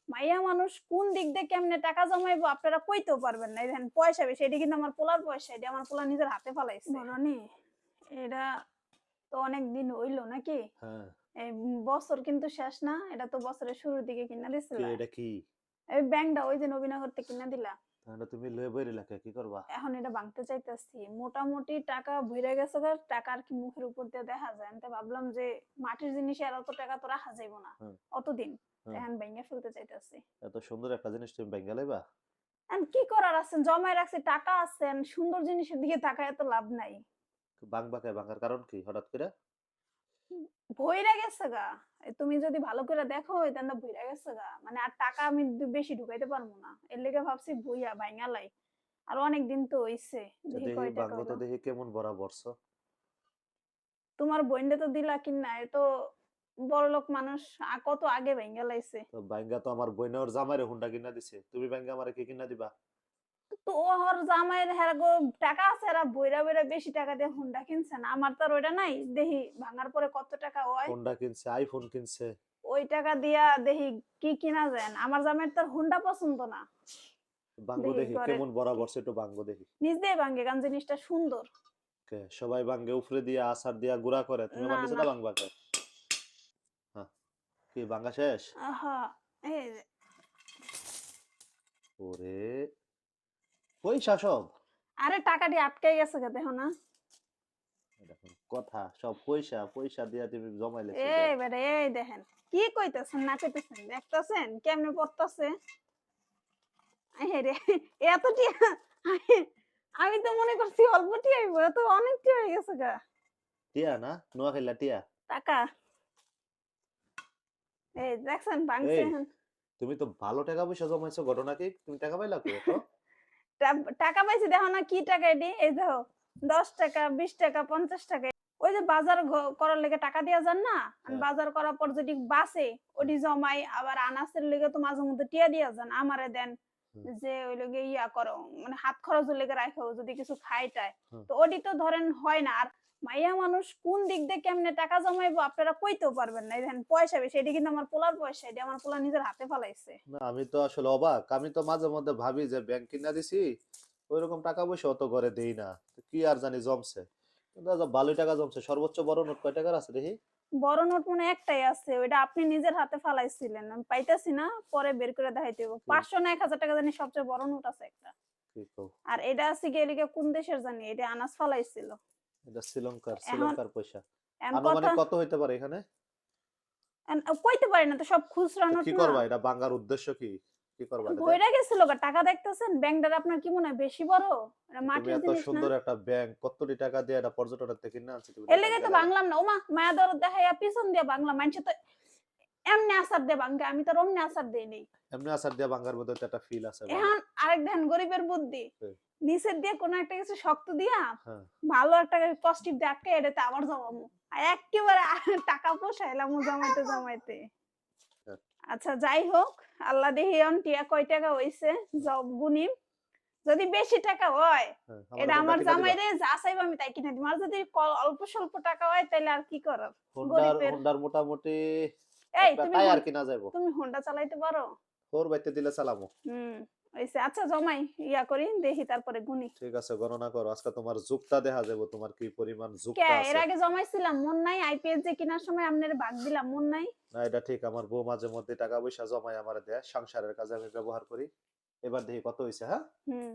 মাইয়া মানুষ কোন দিক দিয়ে কেমনে টাকা জমাইবো আপনারা কইতেও পারবেন না। দেখেন পয়সা বেশি, এটা কিন্তু আমার পোলার পয়সা, এটা আমার পোলা নিজের হাতে ফালাইছে। বলনি এটা তো অনেক দিন হইলো নাকি? হ্যাঁ। এই বছর কিন্তু শেষ না, এটা তো বছরের শুরুর দিকে কিনা কি দিছিলা। এটা কি? এই ব্যাংকটা ওই যে নবীনগর থেকে কিনা দিলা। তাহলে তুমি লয়ে বইরে লেখা কি করবা? এখন এটা ভাঙতে চাইতেছি, মোটামুটি টাকা ভইরা গেছে গা, টাকা আর কি মুখের উপর দিয়ে দেখা যায়। আমি তো ভাবলাম যে মাটির জিনিসে আর অত টাকা তো রাখা যাইব না হ্যাঁ, অতদিন, হ্যাঁ। এখন ভেঙে ফেলতে চাইতেছি। এত সুন্দর একটা জিনিস তুমি ভাইঙ্গা লাইবা? এখন কি করার আছেন, জমায় রাখছি টাকা আছেন, সুন্দর জিনিসের দিকে তাকায় তো লাভ নাই। ভাঙবা কে? ভাঙার কারণ কি হঠাৎ করে? ভইরা গেছে গা। তুমি যদি ভালো করে দেখো এটা না ভইরা গেছে গা, মানে আর টাকা আমি বেশি ঢুকাইতে পারবো না, এর লেগে ভাবছি ভইয়া ভাঙা লাই। আর অনেক দিন তো হইছে, আচ্ছা দেখি দেখি কয় টাকা ভাঙবো তো হইলো। দেখি কেমন ভরা বর্ষ। তোমার বইন্ডে তো দিলা কিনা, এ তো বড়লোক মানুষ, কত আগে ভেঙে লাইছে। তো ভাইঙ্গা তো আমার বইনে ওর জামাইরে হুন্ডা কিনা দিছে। তুমি ভাইঙ্গা আমারে কি কিনা দিবা? তো ওর জামাইয়ের হেরা গো টাকা আছে, এরা বইরা বইরা বেশি টাকা দিয়ে হুন্ডা কিনছে না, আমার তো আর ওইটা নাই। দেখি ভাঙার পরে কত টাকা হয়, হুন্ডা কিনছে, আইফোন কিনছে। ওই টাকা দিয়া দেখি কি কিনা যায়। আমার জামাইয়ের তো আর হুন্ডা পছন্দ না। ভাঙ্গো দেখি দেখি ঘরে কেমন ভরা বর্ষ, একটু ভাঙ্গো দেখি। নিজ দিয়ে ভাঙ্গে, কারণ জিনিসটা সুন্দর। কে সবাই ভাঙ্গে উফরে দিয়ে আছাড় দিয়া গুড়া করে, তুমি না আবার নিচে না, দা ভাঙবা কে? হ্যাঁ, কি ভাঙ্গা শেষ? আহা, এই যে, ওরে পয়সা সব। আরে টাকাটি আটকে গেছে গে, দেখো না। এরকম কথা, সব পয়সা পয়সা দিয়া তুমি জমাই লেছো গে। এই বেটা, এই দেখেন কি কইতেছেন না কইতেছেন, দেখতেছেন কেমনে পড়তেছে। এই রে, এত টিয়া, আমি তো মনে করছি অল্প টিয়া হইব, এত অনেক টিয়া হয়ে গেছে গা। টিয়া না, নোয়াখাইলা টিয়া। টাকা, এই দেখছেন ভাঙছে এই এখন। তুমি তো ভালো টাকা পয়সা জমাইছো, ঘটনা কি? তুমি টাকা পাইলা কই এত? টাকা পাইছি দেখো না, কি টাকা এটি, এই দেখো 10 টাকা, 20 টাকা, 50 টাকা। ওই যে বাজার করার লেগে টাকা দিয়া যান না, হ্যাঁ। বাজার করার পর যদি বাসে ওটি জমাই, আবার আনাসের লেগে তো মাঝে মধ্যে টিয়া দিয়া যান আমারে দেন, হুম, যে ওই লগে ইয়া করো, মানে হাত খরচের লেগে রাখো যদি কিছু খাই টাই। হুম। তো ওটি তো ধরেন হয় না। আর মাইয়া মানুষ কোন দিক দিয়ে কেমনে টাকা জমাইবো আপনারা কইতেও পারবেন না। এই দেখেন পয়সা বেশি, এটি কিন্তু আমার পোলার পয়সা, এটি আমার পোলা নিজের হাতে ফালাইছে। না আমি তো আসলে অবাক, আমি তো মাঝে মধ্যে ভাবি যে ব্যাংক কিনা দিছি, ওইরকম টাকা পয়সা অত ঘরে দেই না। তো কি আর জানি জমছে, কিন্তু আজ ভালোই টাকা জমছে। সর্বোচ্চ বড় নোট কয় টাকার আছে দেখি? বড় নোট মনে হয় একটাই আছে, ওইটা আপনি নিজের হাতে ফালাইছিলেন, আমি পাইতাছি না, পরে বের করে দেখাইতে হবে। কি 500 না 1000 টাকা জানি সবচেয়ে বড় নোট আছে একটা। কি কও? আর এটা আছে গিয়ে এদিকে কোন দেশের জানি, এটা আনাস ফালাইছিল। এটা শ্রীলঙ্কার, এখন শ্রীলঙ্কার পয়সা। এখন কথা, আনুমানিক কত হইতে পারে এখানে? এখন কইতে পারি না তো, সব খুচরা তো নোট কি না। করবা, এটা ভাঙার উদ্দেশ্য কি? কি করবা এটা দিয়ে? ভইরা গেছিল গা, টাকা দেখতেছেন ব্যাংকটার, আপনার কি মনে হয় বেশি বড়? এটা তুমি মাটির এত জিনিস না। সুন্দর একটা ব্যাংক কত কোটি টাকা দিয়ে এটা পর্যটনের থেকে কিনে আনছি, তুমি এর এটা লেগে ভাঙা তো লাইবা? বাংলাম না, ওমা মায়া দরদ দেখাইয়া পিছন দিয়ে বাংলা মানুষ তো এমনি আসার দে বাঙ্গা, আমি তো অমনি আসার দেই নেই। এমনি আচার দিয়ে ভাঙার মধ্যে তো একটা ফিল আছে ভালো। এখন আরেক ধ্যান গরিবের বুদ্ধি, হ্যাঁ, নিচের দিয়ে কোনো একটা কিছু শক্ত দিয়া হ্যাঁ। ভালো একটা কষ্টিপ দিয়ে আটকে, এটাতে আবার জমাবো, আর একেবারে টাকা পোষাইলাম জমাইতে জমাইতে। হ্যাঁ, আচ্ছা যাই হোক, আল্লাহ দেখি এখন টিয়া কয় টাকা হইছে, জব গুনি। যদি বেশি টাকা হয়, হ্যাঁ। আমার এটা হোন্ডা আমার কিনা দিবা? জামাইরে যা চাইবো আমি তাই কিনে দিব। আর যদি অল্প স্বল্প টাকা হয় তাহলে আর কি করার, হোন্ডার গরিবের। হোন্ডার মোটামুটি এই একটা তুমি টায়ার কিনা যাইবো। তুমি হোন্ডা চালাইতে পারো? ফোর বাইতে দিলে চালামু। হুম, হইছে। আচ্ছা জমাই, ইয়া করি দেখি তারপরে গুনি। ঠিক আছে, গণনা করো। আজকে তোমার যুগটা দেখা যাবো, তোমার কি পরিমাণ কে, যুগটা এর আছে। আগে জমাইছিলাম মন নাই? আইপিএস যে কেনার সময় আপনার ভাগ দিলাম মন নাই? না এটা ঠিক, আমার বউ মাঝে মধ্যে টাকা পয়সা জমায় আমার দেয়, সংসারের কাজে আমি ব্যবহার করি। এবার দেখি কত হয়েছে। হ্যাঁ। হুম।